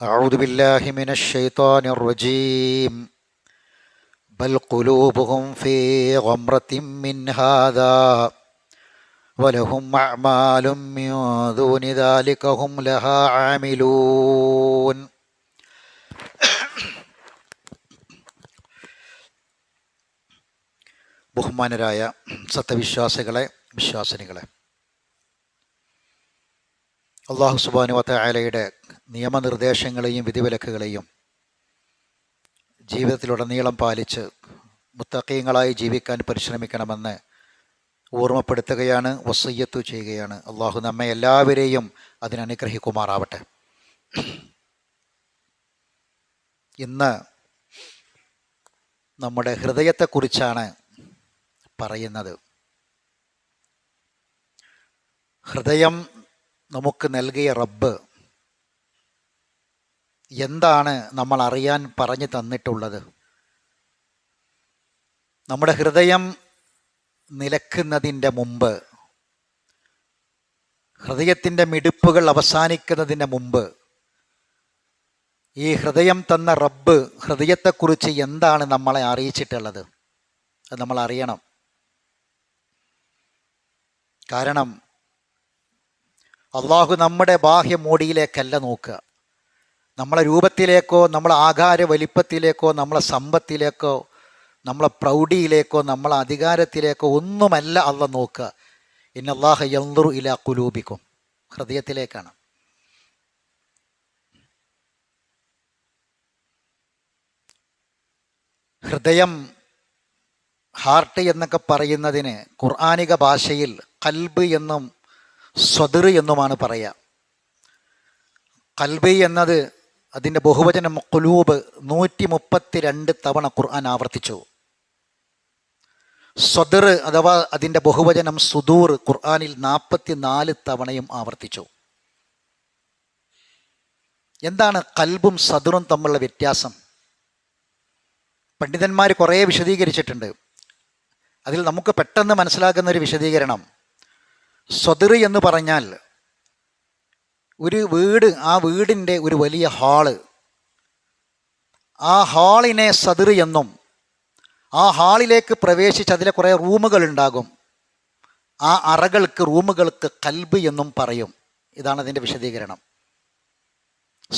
أعوذ بالله من الشيطان الرجيم بل قلوبهم في غمرة من هذا ولهم أعمال من دون ذلك هم لها عاملون. ബഹുമാനരായ സത്യവിശ്വാസികളെ, വിശ്വാസിനികളെ, അല്ലാഹു സുബ്ഹാനഹു വ തആലയുടെ നിയമനിർദ്ദേശങ്ങളെയും വിധിവിലക്കുകളെയും ജീവിതത്തിലുടനീളം പാലിച്ച് മുത്തഖീങ്ങളായി ജീവിക്കാൻ പരിശ്രമിക്കണമെന്ന് ഓർമ്മപ്പെടുത്തുകയാണ്, വസിയ്യത്ത് ചെയ്യുകയാണ്. അള്ളാഹു നമ്മെ എല്ലാവരെയും അതിനനുഗ്രഹിക്കുമാറാവട്ടെ. ഇന്ന് നമ്മുടെ ഹൃദയത്തെക്കുറിച്ചാണ് പറയുന്നത്. ഹൃദയം നമുക്ക് നൽകിയ റബ്ബ് എന്താണ് നമ്മൾ അറിയാൻ പറഞ്ഞു തന്നിട്ടുള്ളത്? നമ്മുടെ ഹൃദയം നിലക്കുന്നതിൻ്റെ മുമ്പ്, ഹൃദയത്തിൻ്റെ മിടിപ്പുകൾ അവസാനിക്കുന്നതിന് മുമ്പ് ഈ ഹൃദയം തന്ന റബ്ബ് ഹൃദയത്തെക്കുറിച്ച് എന്താണ് നമ്മളെ അറിയിച്ചിട്ടുള്ളത്? അത് നമ്മൾ അറിയണം. കാരണം അള്ളാഹു നമ്മുടെ ബാഹ്യമോടിയിലേക്കല്ല നോക്കുക. നമ്മളെ രൂപത്തിലേക്കോ, നമ്മളെ ആകാര വലിപ്പത്തിലേക്കോ, നമ്മളെ സമ്പത്തിലേക്കോ, നമ്മളെ പ്രൗഢിയിലേക്കോ, നമ്മളെ അധികാരത്തിലേക്കോ ഒന്നുമല്ല അള്ളാഹ് നോക്കുക. ഇന്നല്ലാഹ യൻദുറു ഇലാ ഖുലൂബിക്കും, ഹൃദയത്തിലേക്കാണ്. ഹൃദയം, ഹാർട്ട് എന്നൊക്കെ പറയുന്നതിന് ഖുർആനിക ഭാഷയിൽ ഖൽബ് എന്നും സ്വദർ എന്നുമാണ് പറയുക. ഖൽബ് എന്നത് അതിൻ്റെ ബഹുവചനം ഖുലൂബ് 132 തവണ ഖുർആൻ ആവർത്തിച്ചു. സ്വദർ അഥവാ അതിൻ്റെ ബഹുവചനം സുദൂർ ഖുർആനിൽ 44 തവണയും ആവർത്തിച്ചു. എന്താണ് ഖൽബും സദറും തമ്മിലുള്ള വ്യത്യാസം? പണ്ഡിതന്മാർ കുറേ വിശദീകരിച്ചിട്ടുണ്ട്. അതിൽ നമുക്ക് പെട്ടെന്ന് മനസ്സിലാക്കുന്ന ഒരു വിശദീകരണം, സ്വദർ എന്ന് പറഞ്ഞാൽ ഒരു വീട്, ആ വീടിൻ്റെ ഒരു വലിയ ഹാള്, ആ ഹാളിനെ സദർ എന്നും, ആ ഹാളിലേക്ക് പ്രവേശിച്ച് അതിലെ കുറേ റൂമുകൾ ഉണ്ടാകും, ആ അറകൾക്ക്, റൂമുകൾക്ക് ഖൽബ് എന്നും പറയും. ഇതാണ് അതിൻ്റെ വിശദീകരണം.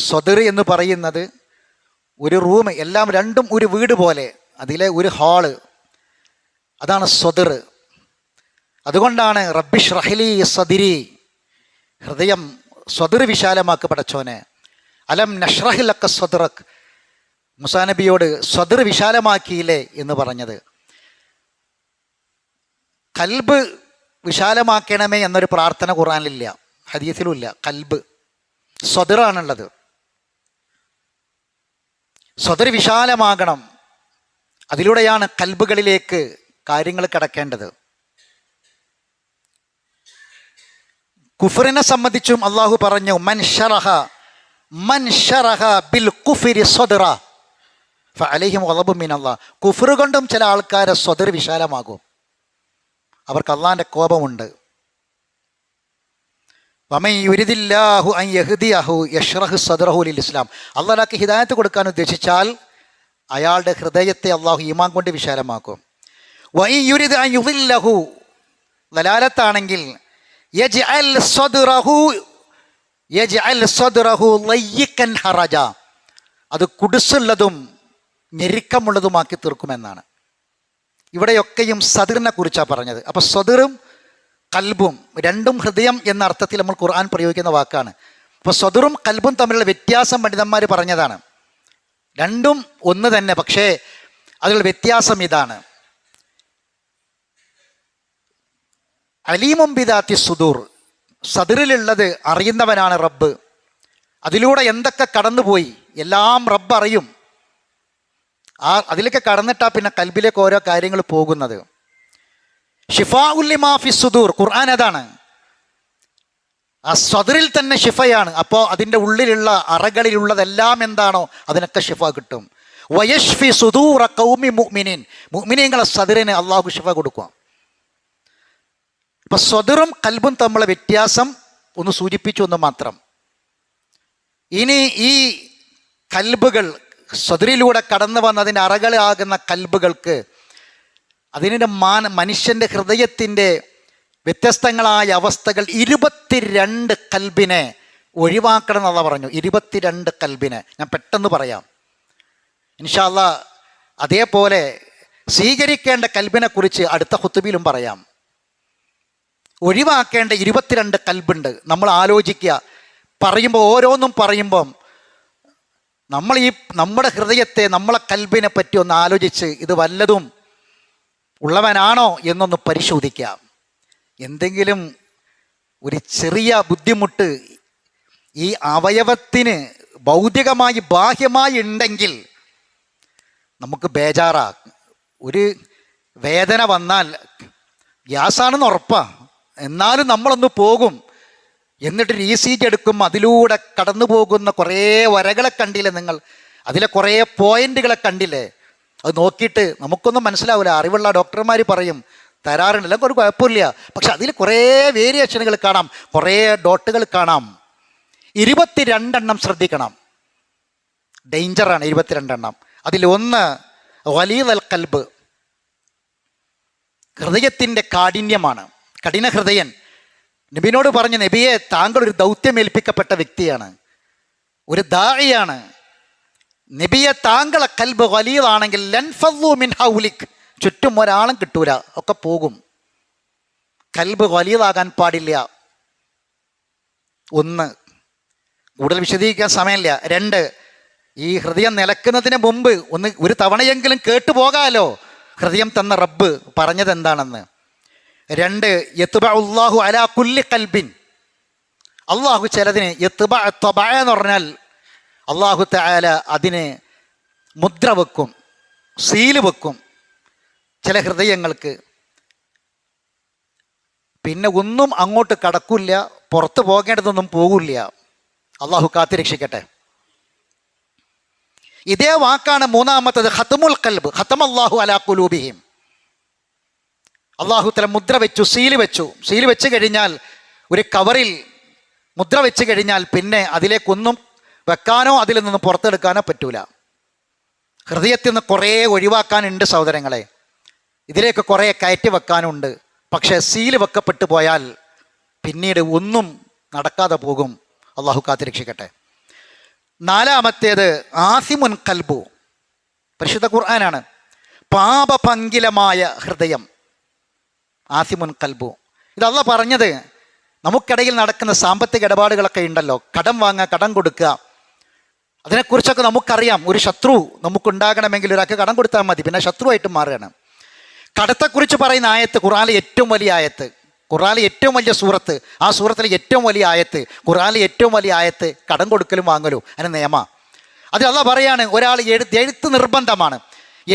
സ്വദർ എന്ന് പറയുന്നത് ഒരു റൂം, എല്ലാം രണ്ടും ഒരു വീട് പോലെ, അതിലെ ഒരു ഹാള്, അതാണ് സ്വദർ. അതുകൊണ്ടാണ് റബ്ബിഷ് റഹ്ലി സദിരി, ഹൃദയം സ്വദർ വിശാലമാക്ക് പടച്ചോനെ. അലം നഷ്റഹ് ലക സ്വദറക്, മൂസാ നബിയോട് സ്വദർ വിശാലമാക്കിയില്ലേ എന്ന് പറഞ്ഞത്. ഖൽബ് വിശാലമാക്കണമേ എന്നൊരു പ്രാർത്ഥന ഖുർആനിലില്ല, ഹദീസിലുമില്ല. ഖൽബ്, സ്വദറാണുള്ളത്. സ്വദർ വിശാലമാകണം. അതിലൂടെയാണ് ഖൽബുകളിലേക്ക് കാര്യങ്ങൾ കടക്കേണ്ടത്. കുഫറിനെ സംബന്ധിച്ചും അള്ളാഹു പറഞ്ഞു, മൻ ശറഹ ബിൽ കുഫ്രി സ്വദറ ഫഅലൈഹിം ഗളബും മിനല്ലാഹ്. കുഫർ കൊണ്ടും ചില ആൾക്കാരെ സ്വദർ വിശാലമാകും, അവർക്ക് അള്ളാഹിൻ്റെ കോപമുണ്ട്. വമൻ യുരിദില്ലാഹു അൻ യഹ്ദിയഹു യശ്റഹ് സദ്റഹു ലിൽ ഇസ്ലാം. അള്ളാഹ്ക്ക് ഹിദായത്ത് കൊടുക്കാൻ ഉദ്ദേശിച്ചാൽ അയാളുടെ ഹൃദയത്തെ അള്ളാഹു ഈമാൻ കൊണ്ട് വിശാലമാക്കും. വഇൻ യുരിദ് അൻ യുദില്ലഹു, ദലാലത്താണെങ്കിൽ യജ്അൽ സദ്റഹു ലയ്യികൻ ഹറജ, അത് കുടുസുള്ളതും ഞെരുക്കമുള്ളതുമാക്കി തീർക്കുമെന്നാണ്. ഇവിടെയൊക്കെയും സദറിനെ കുറിച്ചാണ് പറഞ്ഞത്. അപ്പോൾ സ്വദറും കൽബും രണ്ടും ഹൃദയം എന്ന അർത്ഥത്തിൽ നമ്മൾ ഖുർആൻ പ്രയോഗിക്കുന്ന വാക്കാണ്. അപ്പോൾ സ്വദറും കൽബും തമ്മിലുള്ള വ്യത്യാസം പണ്ഡിതന്മാർ പറഞ്ഞതാണ്. രണ്ടും ഒന്ന് തന്നെ, പക്ഷേ അതിലുള്ള വ്യത്യാസം ഇതാണ്. അലീമും ബിദാത്തി സുദൂർ, സദറിലുള്ളത് അറിയുന്നവനാണ് റബ്ബ്. അതിലൂടെ എന്തൊക്കെ കടന്നുപോയി എല്ലാം റബ്ബ് അറിയും. അതിലേക്ക് കടന്നിട്ടാ പിന്നെ കൽബിലേക്ക് ഓരോ കാര്യങ്ങൾ പോകുന്നത്. ഷിഫാഉൽ ലിമാ ഫി സുദൂർ, ഖുർആൻ അതാണ്. ആ സദറിൽ തന്നെ ഷിഫയാണ്. അപ്പോൾ അതിൻ്റെ ഉള്ളിലുള്ള അറകളിലുള്ളതെല്ലാം എന്താണോ അതിനൊക്കെ ഷിഫ കിട്ടും. വയഷ്ഫി സുദൂറ ഖൗമി മുഅ്മിനീൻ, മുഅ്മിനീങ്ങളെ സദറിന് അള്ളാഹു ഷിഫ കൊടുക്കുക. അപ്പം സ്വദറും കൽബും തമ്മിലുള്ള വ്യത്യാസം ഒന്ന് സൂചിപ്പിച്ചു എന്ന് മാത്രം. ഇനി ഈ കൽബുകൾ സ്വദറിലൂടെ കടന്നു വന്നതിൻ്റെ അറകളാകുന്ന കൽബുകൾക്ക് അതിൻ്റെ മനുഷ്യൻ്റെ ഹൃദയത്തിൻ്റെ വ്യത്യസ്തങ്ങളായ അവസ്ഥകൾ 22 കൽബിനെ ഒഴിവാക്കണം എന്നുള്ള പറഞ്ഞു. 22 കൽബിനെ ഞാൻ പെട്ടെന്ന് പറയാം ഇൻഷാ അല്ലാഹ്. അതേപോലെ സ്വീകരിക്കേണ്ട കൽബിനെ കുറിച്ച് അടുത്ത ഖുതുബയിലും പറയാം. ഒഴിവാക്കേണ്ട 22 കൽബുണ്ട്. നമ്മൾ ആലോചിക്കുക, പറയുമ്പോൾ ഓരോന്നും പറയുമ്പം നമ്മൾ നമ്മുടെ ഹൃദയത്തെ, നമ്മളെ കൽബിനെ പറ്റി ഒന്ന് ആലോചിച്ച് ഇത് വല്ലതും ഉള്ളവനാണോ എന്നൊന്ന് പരിശോധിക്കാം. എന്തെങ്കിലും ഒരു ചെറിയ ബുദ്ധിമുട്ട് ഈ അവയവത്തിന് ഭൗതികമായി ബാഹ്യമായി ഉണ്ടെങ്കിൽ നമുക്ക് ബേജാറാ. ഒരു വേദന വന്നാൽ ഗ്യാസാണെന്ന് ഉറപ്പാ, എന്നാലും നമ്മളൊന്ന് പോകും. എന്നിട്ട് ECG എടുക്കും, അതിലൂടെ കടന്നു പോകുന്ന കുറേ വരകളെ കണ്ടില്ലേ നിങ്ങൾ, അതിലെ കുറേ പോയിന്റുകളെ കണ്ടില്ലേ? അത് നോക്കിയിട്ട് നമുക്കൊന്നും മനസ്സിലാവില്ല. അറിവുള്ള ഡോക്ടർമാർ പറയും തരാറുണ്ട്, എല്ലാം ഒരു കുഴപ്പമില്ല. പക്ഷെ അതിൽ കുറേ വേരിയേഷനുകൾ കാണാം, കുറേ ഡോട്ടുകൾ കാണാം. 22 ശ്രദ്ധിക്കണം, ഡേഞ്ചറാണ് 22. അതിലൊന്ന് വലീദൽ കൽബ്, ഹൃദയത്തിൻ്റെ കാഠിന്യമാണ്. കഠിന ഹൃദയൻ. നബിനോട് പറഞ്ഞു, നബിയെ താങ്കൾ ഒരു ദൗത്യം ഏൽപ്പിക്കപ്പെട്ട വ്യക്തിയാണ്, ഒരു ദാഇയാണ്. നബിയെ താങ്കളെ കൽബ് വലീദാണെങ്കിൽ ലൻഫദ്ദു മിൻ ഹൗലിക്, ചുറ്റും ഒരാളും കിട്ടൂല, ഒക്കെ പോകും. കൽബ് വലീദാകാൻ പാടില്ല. ഒന്ന്, കൂടുതൽ വിശദീകരിക്കാൻ സമയമില്ല. 2, ഈ ഹൃദയം നിലക്കുന്നതിന് മുമ്പ് ഒരു തവണയെങ്കിലും കേട്ടുപോകാമല്ലോ ഹൃദയം തന്ന റബ്ബ് പറഞ്ഞത് എന്താണെന്ന്. 2, യത്ബഉല്ലാഹു അലാ കുല്ലി ഖൽബിൻ, അള്ളാഹു ചിലതിന് യത്ബഅ എന്ന് പറഞ്ഞാൽ അള്ളാഹു തആല അതിന് മുദ്ര വെക്കും, സീല് വെക്കും ചില ഹൃദയങ്ങൾക്ക്. പിന്നെ ഒന്നും അങ്ങോട്ട് കടക്കില്ല, പുറത്ത് പോകേണ്ടതൊന്നും പോകില്ല. അള്ളാഹു കാത്തിരക്ഷിക്കട്ടെ. ഇതേ വാക്കാണ് മൂന്നാമത്തത്, ഖത്മുൽ ഖൽബ്. ഖതമല്ലാഹു അലാ ഖുലൂബിഹിം, അള്ളാഹു തആല മുദ്ര വെച്ചു, സീല് വെച്ചു. സീല് വെച്ച് കഴിഞ്ഞാൽ, ഒരു കവറിൽ മുദ്ര വെച്ച് കഴിഞ്ഞാൽ പിന്നെ അതിലേക്കൊന്നും വെക്കാനോ അതിൽ നിന്ന് പുറത്തെടുക്കാനോ പറ്റൂല. ഹൃദയത്തിൽ നിന്ന് കുറേ ഒഴിവാക്കാനുണ്ട് സഹോദരങ്ങളെ, ഇതിലേക്ക് കുറേ കയറ്റി വെക്കാനുണ്ട്. പക്ഷേ സീല് വെക്കപ്പെട്ടു പോയാൽ പിന്നീട് ഒന്നും നടക്കാതെ പോകും. അള്ളാഹു കാത്തിരക്ഷിക്കട്ടെ. 4, ആസിമുൻ കൽബു, പരിശുദ്ധ ഖുർആനാണ്. പാപപങ്കിലമായ ഹൃദയം, ആസിമുൻ കൽബു. ഇത് അള്ളാഹ് പറഞ്ഞത് നമുക്കിടയിൽ നടക്കുന്ന സാമ്പത്തിക ഇടപാടുകളൊക്കെ ഉണ്ടല്ലോ, കടം വാങ്ങുക, കടം കൊടുക്കുക, അതിനെക്കുറിച്ചൊക്കെ നമുക്കറിയാം. ഒരു ശത്രു നമുക്കുണ്ടാകണമെങ്കിൽ ഒരാൾക്ക് കടം കൊടുത്താൽ മതി, പിന്നെ ശത്രുവായിട്ട് മാറുകയാണ്. കടത്തെക്കുറിച്ച് പറയുന്ന ആയത്ത് ഖുർആനിലെ ഏറ്റവും വലിയ ആയത്ത്, ഖുർആനിലെ ഏറ്റവും വലിയ സൂറത്ത്, ആ സൂറത്തിലെ ഏറ്റവും വലിയ ആയത്ത്, ഖുർആനിലെ ഏറ്റവും വലിയ ആയത്ത് കടം കൊടുക്കലും വാങ്ങലും അതിന് നിയമ. അത് അള്ളാഹ് പറയാണ്, ഒരാൾ എഴുത്ത് നിർബന്ധമാണ്,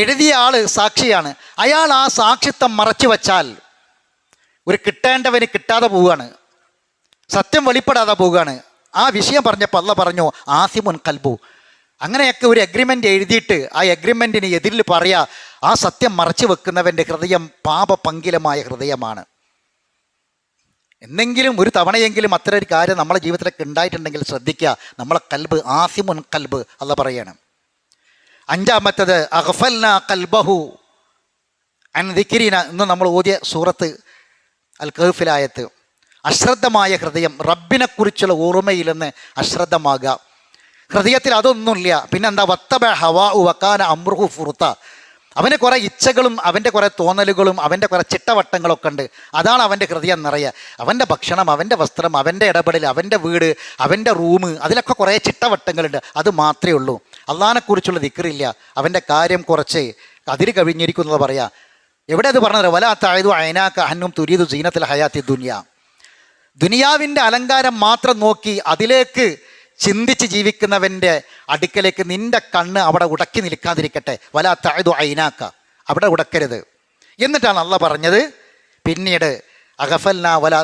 എഴുതിയ ആൾ സാക്ഷിയാണ്, അയാൾ ആ സാക്ഷിത്വം മറച്ചു വച്ചാൽ ഒരു കിട്ടേണ്ടവന് കിട്ടാതെ പോവുകയാണ്, സത്യം വെളിപ്പെടാതെ പോവുകയാണ്. ആ വിഷയം പറഞ്ഞപ്പോൾ അള്ളാഹ് പറഞ്ഞു ആസിമുൻ കൽബു. അങ്ങനെയൊക്കെ ഒരു എഗ്രിമെൻ്റ് എഴുതിയിട്ട് ആ എഗ്രിമെൻറ്റിന് എതിരിൽ പറയാ, ആ സത്യം മറച്ചു വെക്കുന്നവൻ്റെ ഹൃദയം പാപപങ്കിലമായ ഹൃദയമാണ്. എന്തെങ്കിലും ഒരു തവണയെങ്കിലും അത്ര ഒരു കാര്യം നമ്മളെ ജീവിതത്തിലൊക്കെ ഉണ്ടായിട്ടുണ്ടെങ്കിൽ ശ്രദ്ധിക്കുക, നമ്മളെ കൽബ് ആസിമുൻ കൽബ് അള്ളാഹ് പറയാണ്. 5, അഗ്ഫൽനാ ഖൽബഹു അൻ ദിക്രിന, ഇന്ന് നമ്മൾ ഓതിയ സൂറത്ത് അൽ കഹ്ഫിലായത്ത്. അശ്രദ്ധമായ ഹൃദയം, റബ്ബിനെക്കുറിച്ചുള്ള ഓർമ്മയിൽ നിന്ന് അശ്രദ്ധമാകുക. ഹൃദയത്തിൽ അതൊന്നുമില്ല, പിന്നെന്താ, വത്തബ ഹവാഉ വകാന അംറുഹു ഫുർത്ത, അവന് കുറേ ഇച്ഛകളും അവൻ്റെ കുറേ തോന്നലുകളും അവൻ്റെ കുറേ ചിട്ടവട്ടങ്ങളൊക്കെ ഉണ്ട്. അതാണ് അവൻ്റെ ഹൃദയം നിറയുക. അവൻ്റെ ഭക്ഷണം, അവൻ്റെ വസ്ത്രം, അവൻ്റെ ഇടപെടൽ, അവൻ്റെ വീട്, അവൻ്റെ റൂം, അതിലൊക്കെ കുറേ ചിട്ടവട്ടങ്ങളുണ്ട്. അത് മാത്രമേ ഉള്ളൂ. അള്ളാഹിനെക്കുറിച്ചുള്ള ദിക്റില്ല. അവൻ്റെ കാര്യം കുറച്ച് അതിര് കവിഞ്ഞിരിക്കുന്നത് പറയാം. എവിടെ അത് പറഞ്ഞത്? വലാ തഅദു ഐനാക അന്നും തുരീദു സീനത്തുൽ ഹയാത്തി ദുനിയ, ദുനിയാവിൻ്റെ അലങ്കാരം മാത്രം നോക്കി അതിലേക്ക് ചിന്തിച്ച് ജീവിക്കുന്നവൻ്റെ അടുക്കലേക്ക് നിൻ്റെ കണ്ണ് അവിടെ ഉടക്കി നിൽക്കാതിരിക്കട്ടെ. വലാ തഅദു ഐനാക, അവിടെ ഉടക്കരുത്. എന്നിട്ടാണ് അള്ളാഹ് പറഞ്ഞത് പിന്നീട് അഗ്ഫൽനാ വലാ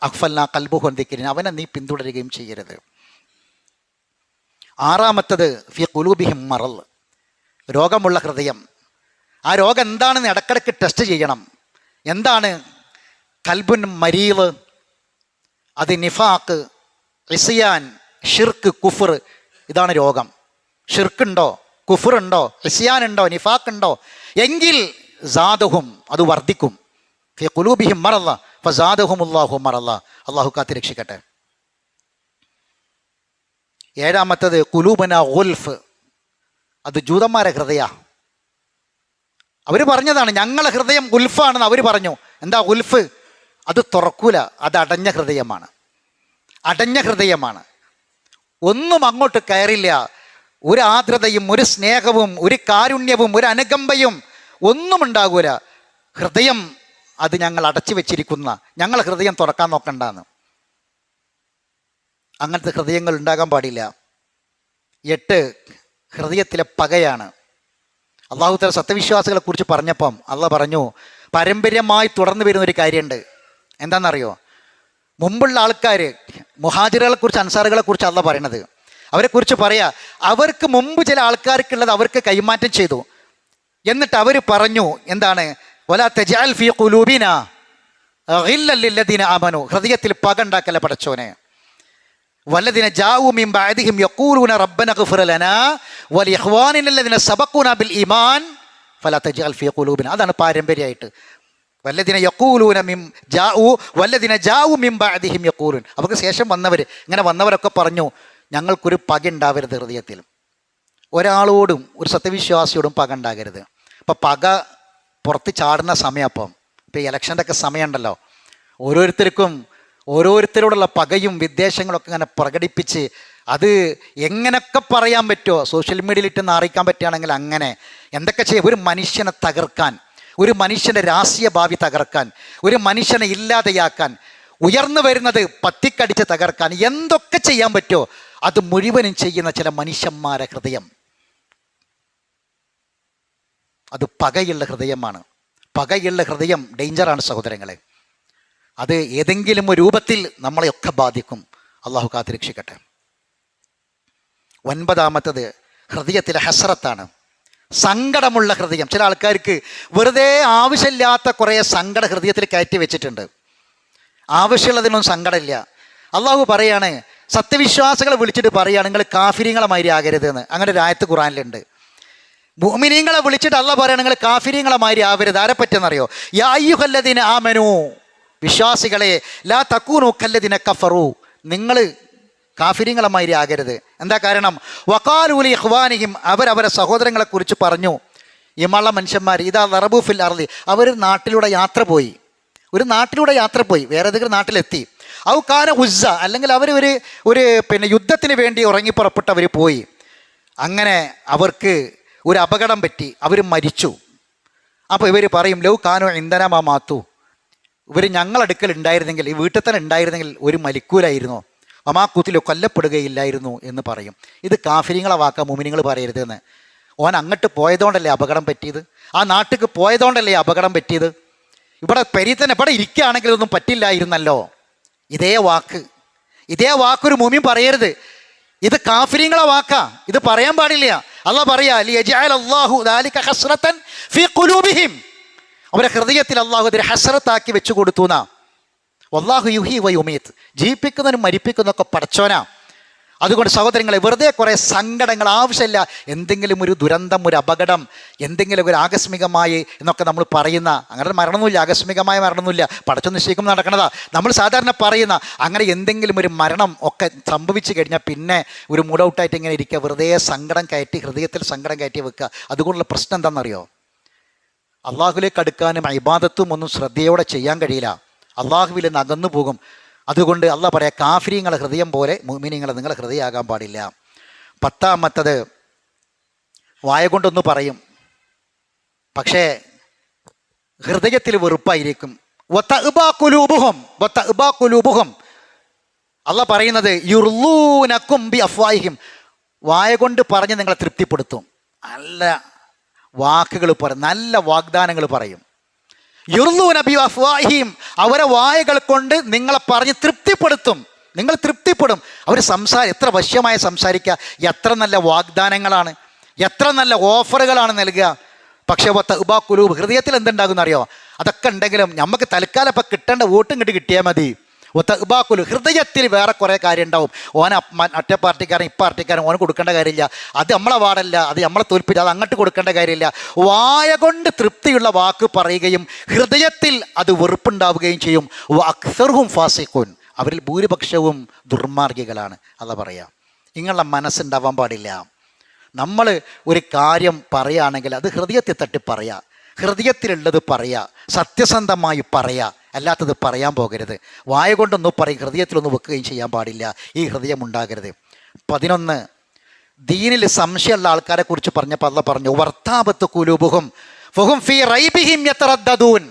അഗ്ഫൽനാ ഖൽബുഹു അൻ ദിക്രിനാ, അവനെ നീ പിന്തുടരുകയും ചെയ്യരുത്. 6, ഫി ഖുലൂബിഹിം മറൽ, രോഗമുള്ള ഹൃദയം. ആ രോഗം എന്താണെന്ന് ഇടക്കിടക്ക് ടെസ്റ്റ് ചെയ്യണം. എന്താണ് കൽബുൻ മരീദ്? അത് നിഫാഖ്, ഇസ്യാൻ, ഷിർക്ക്, കുഫർ, ഇതാണ് രോഗം. ഷിർക്കുണ്ടോ, കുഫറുണ്ടോ, ഇസ്യാനുണ്ടോ, നിഫാഖുണ്ടോ എങ്കിൽ സാദഹും, അത് വർദ്ധിക്കും. ഫി ഖുലൂബിഹിം മറള ഫസാദഹുമുല്ലാഹു മറള. അള്ളാഹു കാത്ത് രക്ഷിക്കട്ടെ. ഏഴാമത്തത് ഖുലൂബന ഗുൽഫ്, അത് ജൂതന്മാരെ ഹൃദയ. അവർ പറഞ്ഞതാണ് ഞങ്ങളെ ഹൃദയം ഗുൽഫാണെന്ന് അവർ പറഞ്ഞു. എന്താ ഗുൽഫ്? അത് തുറക്കൂല, അത് അടഞ്ഞ ഹൃദയമാണ്. അടഞ്ഞ ഹൃദയമാണ്, ഒന്നും അങ്ങോട്ട് കയറില്ല. ഒരു ആർദ്രതയും ഒരു സ്നേഹവും ഒരു കാരുണ്യവും ഒരു അനുകമ്പയും ഒന്നും ഉണ്ടാകൂല. ഹൃദയം അത് ഞങ്ങൾ അടച്ചു വെച്ചിരിക്കുന്ന, ഞങ്ങൾ ഹൃദയം തുറക്കാൻ നോക്കണ്ടെന്ന്. അങ്ങനത്തെ ഹൃദയങ്ങൾ ഉണ്ടാകാൻ പാടില്ല. 8 ഹൃദയത്തിലെ പകയാണ്. അള്ളാഹു തആല സത്യവിശ്വാസികളെ കുറിച്ച് പറഞ്ഞപ്പം അള്ളാഹ് പറഞ്ഞു, പാരമ്പര്യമായി തുടർന്ന് വരുന്ന ഒരു കാര്യമുണ്ട്. എന്താണെന്നറിയോ? മുമ്പുള്ള ആൾക്കാർ, മുഹാജിറുകളെ കുറിച്ച്, അൻസാറുകളെ കുറിച്ച് അള്ളാഹ് പറയണത്. അവരെക്കുറിച്ച് പറയാ, അവർക്ക് മുമ്പ് ചില ആൾക്കാർക്കുള്ളത് അവർക്ക് കൈമാറ്റം ചെയ്തു. എന്നിട്ട് അവർ പറഞ്ഞു എന്താണ്? വലാ തജഅൽ ഫീ ഖുലൂബിനാ ഗില്ലൽ ലില്ലദീന ആമനു, ഹൃദയത്തിൽ പക ഉണ്ടാക്കല്ല പടച്ചോനെ. വല്ലദീന ജാഉ മിൻ ബഅദിഹിം യഖൂലൂന റബ്ബനഗ്ഫിർ ലനാ വലിഇഖ്വാനിന അല്ലദീന സബഖൂന ബിൽ ഈമാൻ ഫലാ തജഅൽ ഫീ ഖുലൂബിനാ. അതാണ് പാരമ്പര്യമായിട്ട്. വല്ലദീന യഖൂലൂന മിൻ ജാഉ വല്ലദീന ജാഉ മിൻ ബഅദിഹിം യഖൂലൂൻ, അവർക്ക് ശേഷം വന്നവർ, ഇങ്ങനെ വന്നവരൊക്കെ പറഞ്ഞു ഞങ്ങൾക്കൊരു പക ഉണ്ടാവരുത് ഹൃദയത്തിൽ. ഒരാളോടും ഒരു സത്യവിശ്വാസിയോടും പക ഉണ്ടാകരുത്. അപ്പം പക പുറത്ത് ചാടുന്ന സമയം, ഇപ്പം ഈ ഇലക്ഷൻ്റെ ഒക്കെ സമയമുണ്ടല്ലോ, ഓരോരുത്തരോടുള്ള പകയും വിദ്വേഷങ്ങളൊക്കെ ഇങ്ങനെ പ്രകടിപ്പിച്ച് അത് എങ്ങനെയൊക്കെ പറയാൻ പറ്റുമോ, സോഷ്യൽ മീഡിയയിലിട്ട് അറിയിക്കാൻ പറ്റുകയാണെങ്കിൽ അങ്ങനെ എന്തൊക്കെ ചെയ്യാം. ഒരു മനുഷ്യനെ തകർക്കാൻ, ഒരു മനുഷ്യൻ്റെ രാഷ്ട്രീയ ഭാവി തകർക്കാൻ, ഒരു മനുഷ്യനെ ഇല്ലാതെയാക്കാൻ, ഉയർന്നു വരുന്നത് പത്തിക്കടിച്ച് തകർക്കാൻ എന്തൊക്കെ ചെയ്യാൻ പറ്റുമോ അത് മുഴുവനും ചെയ്യുന്ന ചില മനുഷ്യന്മാരെ ഹൃദയം, അത് പകയുള്ള ഹൃദയമാണ്. പകയുള്ള ഹൃദയം ഡേഞ്ചറാണ് സഹോദരങ്ങളെ. അത് ഏതെങ്കിലും ഒരു രൂപത്തിൽ നമ്മളെയൊക്കെ ബാധിക്കും. അള്ളാഹു കാത്തിരക്ഷിക്കട്ടെ. 9ാമത്തത് ഹൃദയത്തിലെ ഹസ്രത്താണ്, സങ്കടമുള്ള ഹൃദയം. ചില ആൾക്കാർക്ക് വെറുതെ ആവശ്യമില്ലാത്ത കുറേ സങ്കട ഹൃദയത്തിൽ കയറ്റി വെച്ചിട്ടുണ്ട്. ആവശ്യമുള്ളതിനൊന്നും സങ്കടമില്ല. അള്ളാഹു പറയാണ്, സത്യവിശ്വാസികളെ വിളിച്ചിട്ട് പറയുകയാണ് നിങ്ങൾ കാഫിരീങ്ങളെ മാതിരി ആകരുതെന്ന്. അങ്ങനെ ഒരു ആയത്ത് ഖുർആനിലുണ്ട്. മുഅ്മിനീങ്ങളെ വിളിച്ചിട്ട് അള്ളാഹ് പറയാണ് നിങ്ങൾ കാഫിരീങ്ങളെ മാതിരി ആവരുത്. ആരെ പറ്റുന്നറിയോ? യാ അയ്യുഹല്ലദീന ആമനൂ, വിശ്വാസികളെ, ലാ തകൂനു കല്ലദീന കഫറു, നിങ്ങൾ കാഫിരീങ്ങളെ മാതിരി ആകരുത്. എന്താ കാരണം? വഖാലൂ ലി ഇഖ്വാനിഹിം, അവരവരെ സഹോദരങ്ങളെ കുറിച്ച് പറഞ്ഞു. ഇമള്ള മനുഷ്യന്മാർ, ഇതാ ദറബു ഫിൽ അർളി, അവർ നാട്ടിലൂടെ യാത്ര പോയി, വേറെ ഏതെങ്കിലും നാട്ടിലെത്തി. ഔ കാന ഉസ്സ, അല്ലെങ്കിൽ അവർ ഒരു യുദ്ധത്തിന് വേണ്ടി ഉറങ്ങിപ്പുറപ്പെട്ടവർ പോയി. അങ്ങനെ അവർക്ക് ഒരു അപകടം പറ്റി, അവർ മരിച്ചു. അപ്പോൾ ഇവർ പറയും ലൗ കാനോ ഇന്ധനമാ മാത്തു, ഇവർ ഞങ്ങളടുക്കൽ ഉണ്ടായിരുന്നെങ്കിൽ, ഈ വീട്ടിൽ തന്നെ ഉണ്ടായിരുന്നെങ്കിൽ ഒരു മലിക്കൂലായിരുന്നു, അമാക്കൂത്തിലോ കൊല്ലപ്പെടുകയില്ലായിരുന്നു എന്ന് പറയും. ഇത് കാഫിരിങ്ങളെ വാക്ക, മുഅ്മിനീങ്ങൾ പറയരുതെന്ന്. ഓൻ അങ്ങോട്ട് പോയതുകൊണ്ടല്ലേ അപകടം പറ്റിയത്, ആ നാട്ടിലേക്ക് പോയതുകൊണ്ടല്ലേ അപകടം പറ്റിയത്. ഇവിടെ തന്നെ ഇവിടെ ഇരിക്കുകയാണെങ്കിൽ ഒന്നും പറ്റില്ലായിരുന്നല്ലോ. ഇതേ വാക്കൊരു മുഅ്മിൻ പറയരുത്. ഇത് കാഫിരിങ്ങളെ വാക്കാ, ഇത് പറയാൻ പാടില്ല. അള്ളാഹ് പറയാ ലിയജഅല അല്ലാഹു ദാലിക ഹസ്റതൻ ഫീ ഖുലൂബിഹിം, അവരെ ഹൃദയത്തിൽ അള്ളാഹു അതൊരു ഹസ്രത്താക്കി വെച്ചു കൊടുത്തു എന്നാ. വല്ലാഹു യുഹി വ യുമീത്ത്, ജീവിപ്പിക്കുന്നതിനും മരിപ്പിക്കുന്നതൊക്കെ പടച്ചോനാ. അതുകൊണ്ട് സഹോദരങ്ങളെ, വെറുതെ കുറേ സങ്കടങ്ങൾ ആവശ്യമില്ല. എന്തെങ്കിലും ഒരു ദുരന്തം, ഒരു അപകടം, എന്തെങ്കിലും ഒരു ആകസ്മികമായി എന്നൊക്കെ നമ്മൾ പറയുന്ന, അങ്ങനെ മരണമൊന്നുമില്ല, ആകസ്മികമായ മരണമൊന്നുമില്ല, പടച്ചോ നിശ്ചയിക്കും നടക്കണതാ നമ്മൾ സാധാരണ പറയുന്ന. അങ്ങനെ എന്തെങ്കിലും ഒരു മരണം ഒക്കെ സംഭവിച്ചു കഴിഞ്ഞാൽ പിന്നെ ഒരു മൂഡ് ഔട്ടായിട്ട് ഇങ്ങനെ ഇരിക്കുക, വെറുതെ സങ്കടം കയറ്റി, ഹൃദയത്തിൽ സങ്കടം കയറ്റി വെക്കുക. അതുകൊണ്ടുള്ള പ്രശ്നം എന്താണെന്നറിയോ? അള്ളാഹുലേക്ക് അടുക്കാനും ഇബാദത്തും ഒന്നും ശ്രദ്ധയോടെ ചെയ്യാൻ കഴിയില്ല, അള്ളാഹുവിൽ നിന്ന് അകന്നു പോകും. അതുകൊണ്ട് അള്ളാഹ് പറയാം, കാഫിരീങ്ങളെ ഹൃദയം പോലെ മുഅ്മിനീങ്ങളെ നിങ്ങളെ ഹൃദയമാകാൻ പാടില്ല. 10ാമത്തത് വായ കൊണ്ടൊന്ന് പറയും, പക്ഷേ ഹൃദയത്തിൽ വെറുപ്പായിരിക്കും. വതഅബാ ഖുലൂബുഹും, അള്ളാഹ് പറയുന്നത് യുർലൂനകും ബി അഫ്വാഹിഹിം, വായ കൊണ്ട് പറഞ്ഞ് നിങ്ങളെ തൃപ്തിപ്പെടുത്തും. നല്ല വാക്കുകൾ പറയും, നല്ല വാഗ്ദാനങ്ങൾ പറയും. യുർലൂന ബി അഫ്വാഹിഹിം, അവരെ വായകൾ കൊണ്ട് നിങ്ങളെ പറഞ്ഞ് തൃപ്തിപ്പെടുത്തും, നിങ്ങൾ തൃപ്തിപ്പെടും. അവർ എത്ര വശ്യമായി സംസാരിക്കുക, എത്ര നല്ല വാഗ്ദാനങ്ങളാണ്, എത്ര നല്ല ഓഫറുകളാണ് നൽകുക. പക്ഷേ വതഅബാ ഖുലൂബ്, ഹൃദയത്തിൽ എന്തുണ്ടാകുമെന്ന് അറിയോ? അതൊക്കെ ഉണ്ടെങ്കിലും നമുക്ക് തൽക്കാലം ഇപ്പം കിട്ടേണ്ട വോട്ടും കിട്ടിയാൽ മതി, ഒത്തബാക്കുലു, ഹൃദയത്തിൽ വേറെ കുറേ കാര്യം ഉണ്ടാവും. മറ്റേ പാർട്ടിക്കാരൻ പാർട്ടിക്കാരൻ ഓന് കൊടുക്കേണ്ട കാര്യമില്ല, അത് നമ്മളെ വാടല്ല, അത് നമ്മളെ തോൽപ്പിച്ച് അത് അങ്ങോട്ട് കൊടുക്കേണ്ട കാര്യമില്ല. വായ കൊണ്ട് തൃപ്തിയുള്ള വാക്ക് പറയുകയും ഹൃദയത്തിൽ അത് വെറുപ്പുണ്ടാവുകയും ചെയ്യും. അക്സർഹും ഫാസിഖൂൻ, അവരിൽ ഭൂരിപക്ഷവും ദുർമാർഗികളാണ്. അല്ല പറയാം, നിങ്ങളുടെ മനസ്സുണ്ടാവാൻ പാടില്ല. നമ്മൾ ഒരു കാര്യം പറയുകയാണെങ്കിൽ അത് ഹൃദയത്തിൽ തട്ടി പറയുക, ഹൃദയത്തിലുള്ളത് പറയുക, സത്യസന്ധമായി പറയുക, അല്ലാത്തത് പറയാൻ പോകരുത്. വായ കൊണ്ടൊന്നും പറയും, ഹൃദയത്തിലൊന്നും വെക്കുകയും ചെയ്യാൻ പാടില്ല. ഈ ഹൃദയം ഉണ്ടാകരുത്. 11, ദീനിൽ സംശയമുള്ള ആൾക്കാരെ കുറിച്ച് പറഞ്ഞപ്പോൾ അല്ലാഹ് പറഞ്ഞു വർത്താബത്ത് ഖുലൂബുഹും ഫഹും ഫീ റൈബിഹിം യതറദ്ദദൂൻ.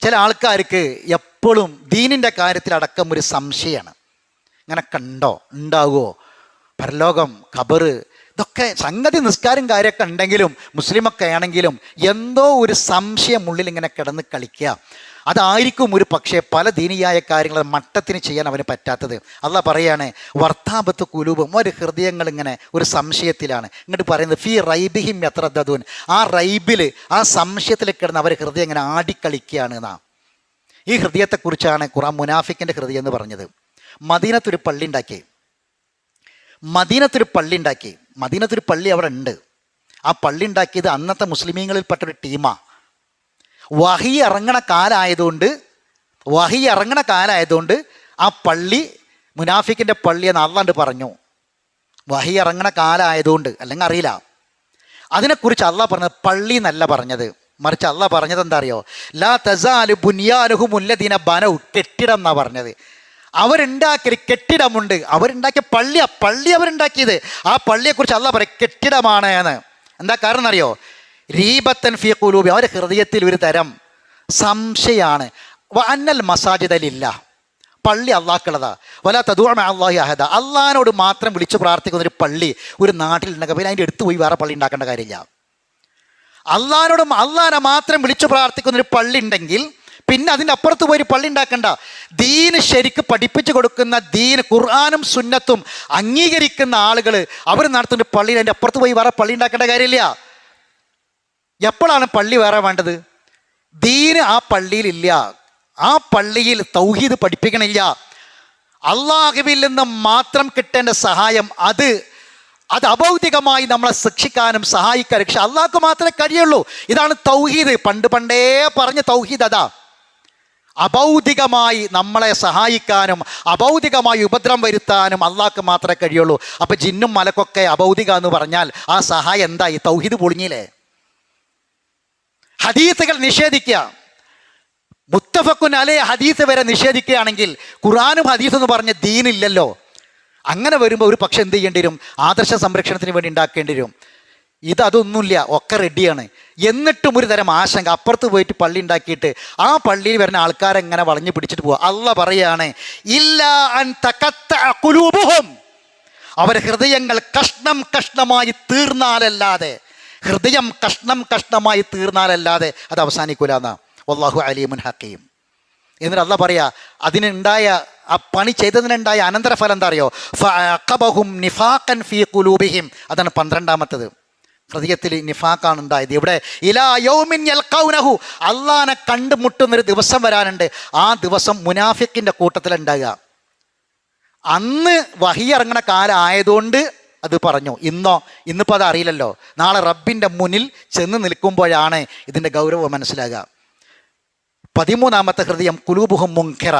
ചില ആൾക്കാർക്ക് എപ്പോഴും ദീനിൻ്റെ കാര്യത്തിലടക്കം ഒരു സംശയമാണ്. ഇങ്ങനെ കണ്ടോ, ഉണ്ടാകുമോ, പരലോകം, ഖബറ്, ഇതൊക്കെ സംഗതി നിസ്കാരം കാര്യമൊക്കെ ഉണ്ടെങ്കിലും മുസ്ലിമൊക്കെ ആണെങ്കിലും എന്തോ ഒരു സംശയം ഉള്ളിൽ ഇങ്ങനെ കിടന്ന് കളിക്കുക. അതായിരിക്കും ഒരു പക്ഷേ പല ദീനിയായ കാര്യങ്ങൾ മട്ടത്തിന് ചെയ്യാൻ അവന് പറ്റാത്തത്. അല്ലാഹ് പറയാണ് വർത്താബത്ത് ഖുലൂബും, ഒരു ഹൃദയങ്ങൾ ഇങ്ങനെ ഒരു സംശയത്തിലാണ്. ഇങ്ങോട്ട് പറയുന്നത് ഫീ റൈബിഹിം യതറദ്ദദൂൻ, ആ റൈബിൽ, ആ സംശയത്തിൽ കിടന്ന് അവർ ഹൃദയം ഇങ്ങനെ ആടിക്കളിക്കുകയാണ് എന്നാ. ഈ ഹൃദയത്തെക്കുറിച്ചാണ് ഖുർആൻ മുനാഫിക്കിൻ്റെ ഹൃദയം എന്ന് പറഞ്ഞത്. മദീനത്തൊരു പള്ളി ഉണ്ടാക്കി, മദീനത്തൊരു പള്ളി അവിടെ ഉണ്ട്. ആ പള്ളി ഉണ്ടാക്കിയത് അന്നത്തെ മുസ്ലിമീങ്ങളിൽപ്പെട്ടൊരു ടീമാണ്. വഹി ഇറങ്ങണ കാലമായതുകൊണ്ട് ആ പള്ളി മുനാഫിക്കിൻ്റെ പള്ളി എന്ന് അല്ലാണ്ട് പറഞ്ഞു. വഹി ഇറങ്ങണ കാലമായതുകൊണ്ട്, അല്ലെങ്കിൽ അറിയില്ല. അതിനെക്കുറിച്ച് അല്ലാഹ് പറഞ്ഞത് പള്ളി എന്നല്ല പറഞ്ഞത്, മറിച്ച് അല്ലാഹ് പറഞ്ഞത് എന്താ അറിയോ, ലാ തസാലു ബുനിയാനുഹുമുല്ലദീന ബനൗ, കെട്ടിടം എന്നാണ് പറഞ്ഞത്. അവരുണ്ടാക്കിയ കെട്ടിടമുണ്ട്, അവരുണ്ടാക്കിയ പള്ളി അവരുണ്ടാക്കിയത്. ആ പള്ളിയെക്കുറിച്ച് അല്ലാഹ് പറയും കെട്ടിടമാണ് എന്ന്. എന്താ കാരണം അറിയോ, റീബത്തൻ ഫീ ഖുലൂബി, അവരുടെ ഹൃദയത്തിൽ ഒരു തരം സംശയമാണ്. അന്നൽ മസാജിദലില്ല, പള്ളി അള്ളാഹ്ക്കുള്ളതാ. വലാ തദൂ മഅ അല്ലാഹി അഹദ, അള്ളാഹിനോട് മാത്രം വിളിച്ച് പ്രാർത്ഥിക്കുന്ന ഒരു പള്ളി ഒരു നാട്ടിലുണ്ടെങ്കിൽ പിന്നെ അതിൻ്റെ അടുത്ത് പോയി വേറെ പള്ളി ഉണ്ടാക്കേണ്ട കാര്യമില്ല. അള്ളാഹിനെ മാത്രം വിളിച്ചു പ്രാർത്ഥിക്കുന്നൊരു പള്ളി ഉണ്ടെങ്കിൽ പിന്നെ അതിൻ്റെ അപ്പുറത്ത് പോയി ഒരു പള്ളി ഉണ്ടാക്കണ്ട. ദീന് ശരിക്ക് പഠിപ്പിച്ചു കൊടുക്കുന്ന, ദീന് ഖുർആനും സുന്നത്തും അംഗീകരിക്കുന്ന ആളുകൾ അവർ നടത്തുന്ന പള്ളിയിൽ അതിൻ്റെ അപ്പുറത്ത് പോയി വേറെ പള്ളി ഉണ്ടാക്കേണ്ട കാര്യമില്ല. എപ്പോഴാണ് പള്ളി വേറെ വേണ്ടത്? ദീന് ആ പള്ളിയിലില്ല, ആ പള്ളിയിൽ തൗഹീദ് പഠിപ്പിക്കണില്ല. അള്ളാഹുവിൽ നിന്ന് മാത്രം കിട്ടേണ്ട സഹായം അത് അഭൗതികമായി നമ്മളെ ശിക്ഷിക്കാനും സഹായിക്കാനും പക്ഷെ അള്ളാഹ്ക്ക് മാത്രമേ കഴിയുള്ളൂ. ഇതാണ് തൗഹീദ്. പണ്ടേ പറഞ്ഞ തൗഹീദ് അതാ. അഭൗതികമായി നമ്മളെ സഹായിക്കാനും അഭൗതികമായി ഉപദ്രവം വരുത്താനും അള്ളാഹ്ക്ക് മാത്രമേ കഴിയുള്ളൂ. അപ്പം ജിന്നും മലക്കൊക്കെ അഭൗതിക എന്ന് പറഞ്ഞാൽ ആ സഹായം എന്തായി? തൗഹീദ് പൊളിഞ്ഞില്ലേ? ഹദീസുകൾ നിഷേധിക്കുക, മുത്തഫഖുൻ അലൈഹി ഹദീസ് വരെ നിഷേധിക്കുകയാണെങ്കിൽ ഖുർആനും ഹദീസ് എന്ന് പറഞ്ഞ ദീനില്ലല്ലോ. അങ്ങനെ വരുമ്പോൾ ഒരു പക്ഷെ എന്ത് ചെയ്യേണ്ടി വരും? ആദർശ സംരക്ഷണത്തിന് വേണ്ടി ഉണ്ടാക്കേണ്ടി വരും. അതൊന്നുമില്ല, ഒക്കെ റെഡിയാണ്. എന്നിട്ടും ഒരു തരം ആശങ്ക, അപ്പുറത്ത് പോയിട്ട് പള്ളി ഉണ്ടാക്കിയിട്ട് ആ പള്ളിയിൽ വരുന്ന ആൾക്കാരെങ്ങനെ വളഞ്ഞു പിടിച്ചിട്ട് പോവുക. അല്ലാഹ് പറയാണ് ഇല്ലാ അൻ തഖത്തഅ ഖുലൂബുഹും, അവരെ ഹൃദയങ്ങൾ കഷ്ണമായി തീർന്നാലല്ലാതെ, ഹൃദയം കഷ്ണമായി തീർന്നാലല്ലാതെ അത് അവസാനിക്കൂല എന്നാ. വല്ലാഹു അലീമുൻ ഹക്കീം. എന്നിട്ട് അല്ലാഹ് പറയാ അതിനുണ്ടായ ആ പണി ചെയ്തതിനുണ്ടായ അനന്തരഫലം എന്താ അറിയോ? ഫഅഖബഹും നിഫാഖൻ ഫീ ഖുലൂബിഹിം, അതാണ് 12ാമത്തത്. ഹൃദയത്തിൽ നിഫാഖാണ് ഉണ്ടായത്. ഇവിടെ ഇലാ യൗമിൻ യൽഖൗനഹു, അള്ളാഹനെ കണ്ടുമുട്ടുന്നൊരു ദിവസം വരാനുണ്ട്. ആ ദിവസം മുനാഫിക്കിൻ്റെ കൂട്ടത്തിലുണ്ടാകുക. അന്ന് വഹി ഇറങ്ങണ കാലം ആയതുകൊണ്ട് അത് പറഞ്ഞു. ഇന്നിപ്പോൾ അത് അറിയില്ലല്ലോ. നാളെ റബ്ബിൻ്റെ മുന്നിൽ ചെന്ന് നിൽക്കുമ്പോഴാണ് ഇതിൻ്റെ ഗൗരവം മനസ്സിലാകുക. 13ാമത്തെ ഹൃദയം കുലൂബുഹും മുൻകിറ,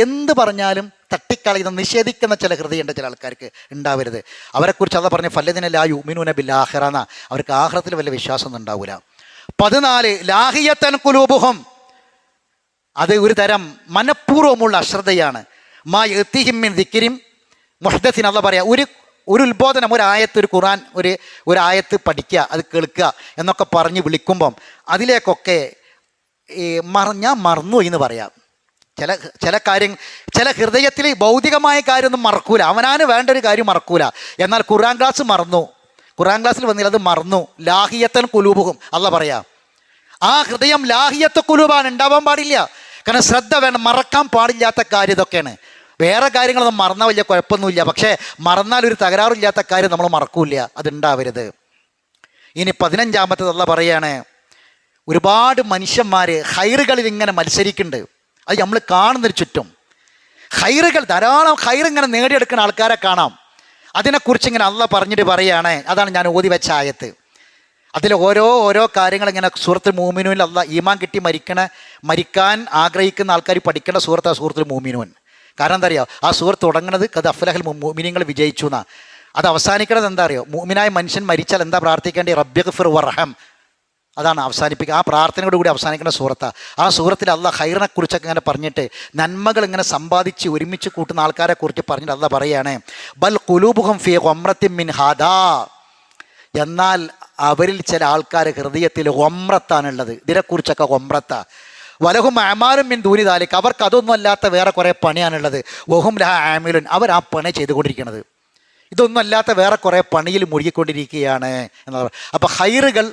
എന്ത് പറഞ്ഞാലും തട്ടിക്കളയുന്ന, നിഷേധിക്കുന്ന ചില ഹൃദയമുണ്ട് ചില ആൾക്കാർക്ക്. ഉണ്ടാവരുത്. അവരെക്കുറിച്ച് അല്ലാഹ് പറഞ്ഞു ഫല്ലദീന ലാ യുഅ്മിനൂന ബിൽ ആഖിറ, അവർക്ക് ആഖിറത്തിൽ വലിയ വിശ്വാസമൊന്നും ഉണ്ടാവില്ല. 14 ലാഹിയത്തൻ കുലൂബുഹും, അത് ഒരു തരം മനഃപൂർവ്വമുള്ള അശ്രദ്ധയാണ്. മാ യഅ്തിഹിം മിൻ ദിക്രിൻ മുഹ്ദസിൻ, അല്ലാഹ് പറയാ ഒരു ഉത്ബോധനം, ഒരു ആയത്ത്, ഒരു ഖുർആൻ, ഒരു ആയത്ത് പഠിക്കുക, അത് കേൾക്കുക എന്നൊക്കെ പറഞ്ഞ് വിളിക്കുമ്പം അതിലേക്കൊക്കെ ഞാൻ മറന്നു എന്ന് പറയാം. ചില കാര്യങ്ങൾ, ചില ഹൃദയത്തിൽ ഭൗതികമായ കാര്യമൊന്നും മറക്കൂല, അവനാന് വേണ്ട ഒരു കാര്യം മറക്കൂല. എന്നാൽ ഖുർആൻ ക്ലാസ്സിൽ വന്നില്ല, അത് മറന്നു. ലാഹിയത്തൻ കുലൂബുഹും, അല്ലാഹ് പറയാം ആ ഹൃദയം ലാഹിയത്ത് കുലൂബാണ്, ഉണ്ടാവാൻ പാടില്ല. കാരണം ശ്രദ്ധ വേണം, മറക്കാൻ പാടില്ലാത്ത കാര്യം ഇതൊക്കെയാണ്. വേറെ കാര്യങ്ങളൊന്നും മറന്നാൽ വലിയ കുഴപ്പമൊന്നുമില്ല, പക്ഷേ മറന്നാൽ ഒരു തകരാറില്ലാത്ത കാര്യം നമ്മൾ മറക്കൂല, അതുണ്ടാവരുത്. ഇനി 15ാമത്തത് അല്ലാഹ് പറയാണ് ഒരുപാട് മനുഷ്യന്മാർ ഹൈറുകളിൽ ഇങ്ങനെ മത്സരിക്കുന്നുണ്ട്. അത് നമ്മൾ കാണുന്നൊരു ചുറ്റും ഖൈറുകൾ ധാരാളം ഇങ്ങനെ നേടിയെടുക്കുന്ന ആൾക്കാരെ കാണാം. അതിനെക്കുറിച്ച് ഇങ്ങനെ അള്ളാഹ് പറഞ്ഞിട്ട് പറയുകയാണ്. അതാണ് ഞാൻ ഓതി വെച്ച ആയത്ത്. അതിൽ ഓരോ കാര്യങ്ങൾ ഇങ്ങനെ സൂറത്തുൽ മൂമിനൂനിൽ അള്ളാഹ് ഈമാൻ കിട്ടി മരിക്കാൻ ആഗ്രഹിക്കുന്ന ആൾക്കാർ പഠിക്കേണ്ട സൂറത്തുൽ മൂമിനൂൻ. കാരണം എന്താ അറിയോ, ആ സൂറത്ത് തുടങ്ങുന്നത് കത് അഫ്ലഹൽ മുഅ്മിനീങ്ങൾ വിജയിച്ചു എന്നാ. അത് അവസാനിക്കുന്നത് എന്താ അറിയോ, മുഅ്മിനായ മനുഷ്യൻ മരിച്ചാൽ എന്താ പ്രാർത്ഥിക്കേണ്ടത്? റബ്ബിഗ്ഫിർ വർഹം. അതാണ് അവസാനിപ്പിക്കുക. ആ പ്രാർത്ഥനയോട് കൂടി അവസാനിക്കുന്ന സൂറത്താണ്. ആ സൂറത്തിൽ അള്ളാഹ് ഖൈറിനെ കുറിച്ചൊക്കെ ഇങ്ങനെ പറഞ്ഞിട്ട് നന്മകൾ ഇങ്ങനെ സമ്പാദിച്ച് ഒരുമിച്ച് കൂട്ടുന്ന ആൾക്കാരെ കുറിച്ച് പറഞ്ഞിട്ട് അള്ളാഹ് പറയുകയാണ്, ബൽ ഖുലൂബുഹും ഫീ ഗംറത്തിൻ മിൻ ഹാദാ. എന്നാൽ അവരിൽ ചില ആൾക്കാർ ഹൃദയത്തിൽ ഗംറത്താണുള്ളത്. ഇതിനെക്കുറിച്ചൊക്കെ ഗംറത്താ. വലഹും അമാലും മിൻ ദൂനി ദാലിക. അവർക്ക് അതൊന്നും അല്ലാത്ത വേറെ കുറേ പണിയാണുള്ളത്. വഹും ലഹ ആമിലുൻ. അവർ ആ പണി ചെയ്തുകൊണ്ടിരിക്കുന്നത്. ഇതൊന്നും അല്ലാത്ത വേറെ കുറേ പണിയിൽ മുഴുകിക്കൊണ്ടിരിക്കുകയാണ് എന്നത്. അപ്പോൾ ഖൈറുകൾ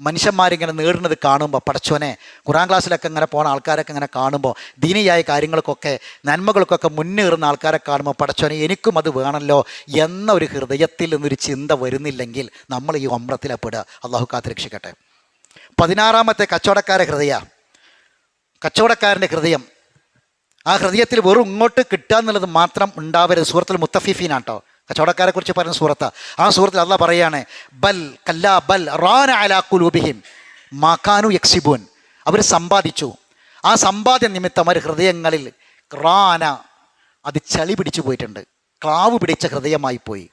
മനുഷ്യന്മാരിങ്ങനെ നേടുന്നത് കാണുമ്പോൾ, പടച്ചോനെ ഖുർആൻ ക്ലാസ്സിലൊക്കെ ഇങ്ങനെ പോകുന്ന ആൾക്കാരൊക്കെ ഇങ്ങനെ കാണുമ്പോൾ, ദീനിയായ കാര്യങ്ങൾക്കൊക്കെ നന്മകൾക്കൊക്കെ മുന്നേറുന്ന ആൾക്കാരെ കാണുമ്പോൾ, പടച്ചോനെ എനിക്കും അത് വേണമല്ലോ എന്ന ഒരു ഹൃദയത്തിൽ നിന്നൊരു ചിന്ത വരുന്നില്ലെങ്കിൽ നമ്മൾ ഈ ഒമ്രത്തിലെ പെടുക. അള്ളാഹു കാത്തുരക്ഷിക്കട്ടെ. 16-ാമത്തെ കച്ചവടക്കാരൻ്റെ ഹൃദയം. ആ ഹൃദയത്തിൽ വെറും ഇങ്ങോട്ട് കിട്ടുക എന്നുള്ളത് മാത്രം ഉണ്ടാവരുത്. സൂറത്തുൽ മുത്തഫിഫീനാട്ടോ കച്ചവടക്കാരെ കുറിച്ച് പറയുന്ന സൂറത്താ. ആ സൂറത്തിൽ അള്ളാഹ് പറയാണ്, ബൽ കല്ലാ ബൽ റാന അലാ ഖുലൂബിഹിം മാ കാനൂ യക്സിബൂൻ. അവർ സമ്പാദിച്ചു, ആ സമ്പാദ്യ നിമിത്തം അവർ ഹൃദയങ്ങളിൽ റാന, അത് ചളി പിടിച്ചു പോയിട്ടുണ്ട്. ക്ലാവ് പിടിച്ച ഹൃദയമായി പോയി.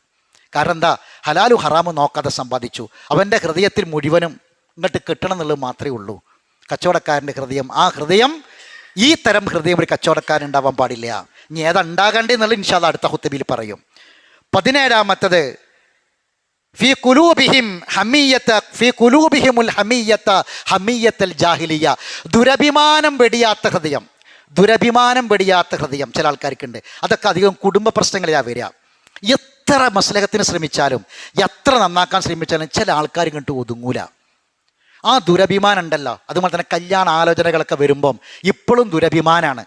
കാരണം എന്താ, ഹലാലു ഹറാമു നോക്കാതെ സമ്പാദിച്ചു. അവൻ്റെ ഹൃദയത്തിൽ മുഴുവനും ഇങ്ങോട്ട് കിട്ടണം എന്നുള്ളത് മാത്രമേ ഉള്ളൂ. കച്ചവടക്കാരൻ്റെ ഹൃദയം, ആ ഹൃദയം, ഈ തരം ഹൃദയം ഒരു കച്ചവടക്കാരൻ ഉണ്ടാവാൻ പാടില്ല. ഇനി ഏതുണ്ടാകേണ്ടതെന്നുള്ള ഇൻഷാ അല്ലാഹ് അടുത്ത ഖുത്ബയിൽ പറയും. 17-ാമത്തത് ഫീ ഖുലൂബിഹിം ഹമിയ്യത ഫീ ഖുലൂബിഹിമുൽ ഹമിയ്യത്തൽ ജാഹിലിയ്യ. ദുരഭിമാനം വെടിയാത്ത ഹൃദയം ചില ആൾക്കാർക്കുണ്ട്. അതൊക്കെ അധികം കുടുംബ പ്രശ്നങ്ങളിലാണ് വരിക. എത്ര മസ്ലഹത്തിന് ശ്രമിച്ചാലും എത്ര നന്നാക്കാൻ ശ്രമിച്ചാലും ചില ആൾക്കാർ ഇങ്ങോട്ട് ഒതുങ്ങൂല. ആ ദുരഭിമാനം ഉണ്ടല്ലോ. അതുപോലെ തന്നെ കല്യാണ ആലോചനകളൊക്കെ വരുമ്പം ഇപ്പോഴും ദുരഭിമാനമാണ്.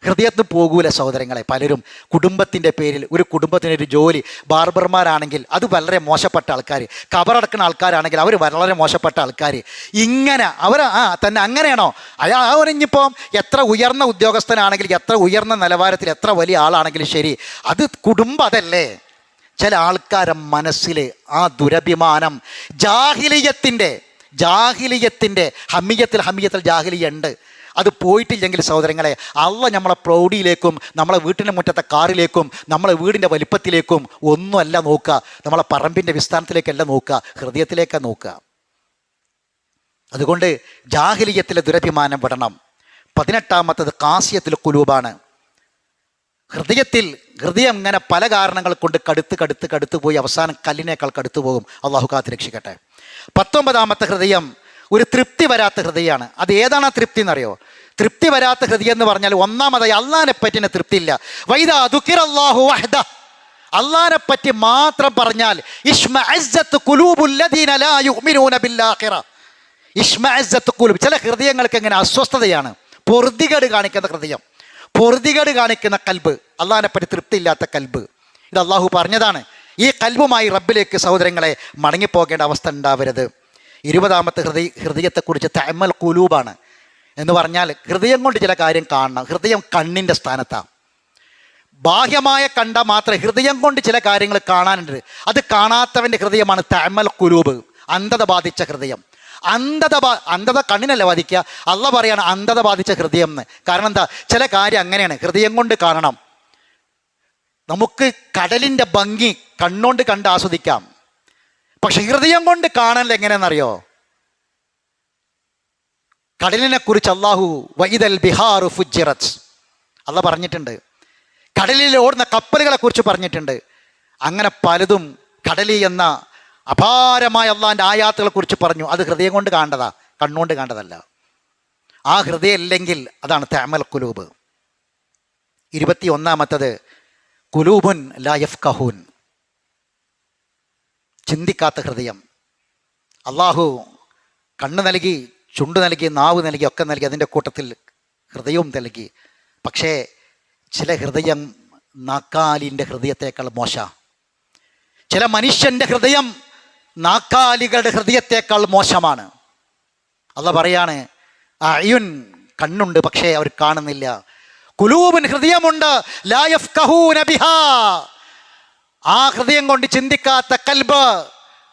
ഹൃദയത്തിൽ പോകൂല സഹോദരങ്ങളെ. പലരും കുടുംബത്തിൻ്റെ പേരിൽ, ഒരു കുടുംബത്തിനൊരു ജോലി, ബാർബർമാരാണെങ്കിൽ അത് വളരെ മോശപ്പെട്ട ആൾക്കാർ, കബറടക്കുന്ന ആൾക്കാരാണെങ്കിൽ അവർ വളരെ മോശപ്പെട്ട ആൾക്കാർ. ഇങ്ങനെ അവർ തന്നെ അങ്ങനെയാണോ? അവരിഞ്ഞിപ്പോൾ എത്ര ഉയർന്ന ഉദ്യോഗസ്ഥനാണെങ്കിൽ, എത്ര ഉയർന്ന നിലവാരത്തിൽ, എത്ര വലിയ ആളാണെങ്കിലും ശരി, അത് കുടുംബം അതല്ലേ. ചില ആൾക്കാരുടെ മനസ്സിൽ ആ ദുരഭിമാനം ജാഹിലിയത്തിൻ്റെ ഹമിയത്തിൽ ജാഹിലിയ ഉണ്ട്. അത് പോയിട്ടില്ലെങ്കിൽ സഹോദരങ്ങളെ, അള്ളാഹ് നമ്മളെ പ്രൗഢിയിലേക്കും നമ്മളെ വീട്ടിൻ്റെ മുറ്റത്തെ കാറിലേക്കും നമ്മളെ വീടിൻ്റെ വലിപ്പത്തിലേക്കും ഒന്നുമല്ല നോക്കുക, നമ്മളെ പറമ്പിൻ്റെ വിസ്താരത്തിലേക്കല്ല നോക്കുക, ഹൃദയത്തിലേക്കാണ് നോക്കുക. അതുകൊണ്ട് ജാഹിലിയത്തിലെ ദുരഭിമാനം വിടണം. 18-ാമത്തത് ഖാസിയത്തുൽ ഖുലൂബാണ്. ഹൃദയം ഇങ്ങനെ പല കാരണങ്ങൾ കൊണ്ട് കടുത്ത് പോയി അവസാനം കല്ലിനേക്കാൾ കടുത്തു പോകും. അള്ളാഹു കാത്ത് രക്ഷിക്കട്ടെ. 19-ാമത്തെ ഹൃദയം ഒരു തൃപ്തി വരാത്ത ഹൃദയമാണ്. അത് ഏതാണ് ആ തൃപ്തി എന്നറിയോ? തൃപ്തി വരാത്ത ഹൃദയം എന്ന് പറഞ്ഞാൽ ഒന്നാമതായി അള്ളാഹിനെ പറ്റിന് തൃപ്തിയില്ല. വൈദാ ദുക്കിറല്ലാഹു വഹ്ദ, അള്ളാഹിനെ പറ്റി മാത്രം പറഞ്ഞാൽ ഇഷ്മഅസ്സത്ത് ഖുലൂബുൽ ലദീന ലാ യുഅ്മിനൂന ബിൽആഖിറ. ഇഷ്മഅസ്സത്ത് ഖുലൂബ്, ചില ഹൃദയങ്ങൾക്ക് എങ്ങനെ അസ്വസ്ഥതയാണ്, പൊറുതികേട് കാണിക്കുന്ന ഹൃദയം, പൊറുതികേട് കാണിക്കുന്ന കൽബ്, അള്ളാഹിനെ പറ്റി തൃപ്തിയില്ലാത്ത കൽബ്. ഇത് അള്ളാഹു പറഞ്ഞതാണ്. ഈ കൽബുമായി റബ്ബിലേക്ക് സഹോദരങ്ങളെ മടങ്ങിപ്പോകേണ്ട അവസ്ഥ ഉണ്ടാവരുത്. 20-ാമത്തെ ഹൃദയത്തെക്കുറിച്ച് തഅമ്മൽ ഖുലൂബാണ് എന്ന് പറഞ്ഞാൽ ഹൃദയം കൊണ്ട് ചില കാര്യം കാണണം. ഹൃദയം കണ്ണിൻ്റെ സ്ഥാനത്താണ്. ബാഹ്യമായ കണ്ട മാത്രം ഹൃദയം കൊണ്ട് ചില കാര്യങ്ങൾ കാണാനുണ്ട്. അത് കാണാത്തവൻ്റെ ഹൃദയമാണ് തഅമ്മൽ ഖുലൂബ്, അന്ധത ബാധിച്ച ഹൃദയം. അന്ധത കണ്ണിനല്ല ബാധിക്കുക, അള്ളാഹ് പറയാണ് അന്ധത ബാധിച്ച ഹൃദയം എന്ന്. കാരണം എന്താ, ചില കാര്യം അങ്ങനെയാണ്, ഹൃദയം കൊണ്ട് കാണണം. നമുക്ക് കടലിൻ്റെ ഭംഗി കണ്ണുകൊണ്ട് കണ്ട് ആസ്വദിക്കാം, പക്ഷെ ഹൃദയം കൊണ്ട് കാണൽ എങ്ങനെയെന്നറിയോ? കടലിനെ കുറിച്ച് അള്ളാഹു വഇദൽ ബിഹാറു ഫുജ്ജിറത് അള്ളാഹ് പറഞ്ഞിട്ടുണ്ട്. കടലിൽ ഓടുന്ന കപ്പലുകളെ കുറിച്ച് പറഞ്ഞിട്ടുണ്ട്. അങ്ങനെ പലതും കടലി എന്ന അപാരമായ അള്ളാഹിൻ്റെ ആയാത്തുകളെ കുറിച്ച് പറഞ്ഞു. അത് ഹൃദയം കൊണ്ട് കാണേണ്ടതാ, കണ്ണുകൊണ്ട് കാണേണ്ടതല്ല. ആ ഹൃദയം ഇല്ലെങ്കിൽ അതാണ് തഅമ്മൽ ഖുലൂബ്. 21-ാമത്തത് ഖുലൂബുൻ ലാ യഫ്ഖഹൂൻ, ചിന്തിക്കാത്ത ഹൃദയം. അള്ളാഹു കണ്ണ് നൽകി, ചുണ്ട് നൽകി, നാവ് നൽകി, ഒക്കെ നൽകി, അതിൻ്റെ കൂട്ടത്തിൽ ഹൃദയവും നൽകി. പക്ഷേ ചില ഹൃദയം നാക്കാലിൻ്റെ ഹൃദയത്തേക്കാൾ മോശ. ചില മനുഷ്യൻ്റെ ഹൃദയം നാക്കാലികളുടെ ഹൃദയത്തേക്കാൾ മോശമാണ്. അള്ളാഹ് പറയാണ്, അയുൻ കണ്ണുണ്ട്, പക്ഷേ അവർ കാണുന്നില്ല. ഖുലൂബുൻ, ഹൃദയമുണ്ട്, ലാ യഫ്ഖഹൂന ബിഹാ, ആ ഹൃദയം കൊണ്ട് ചിന്തിക്കാത്ത കൽബ്.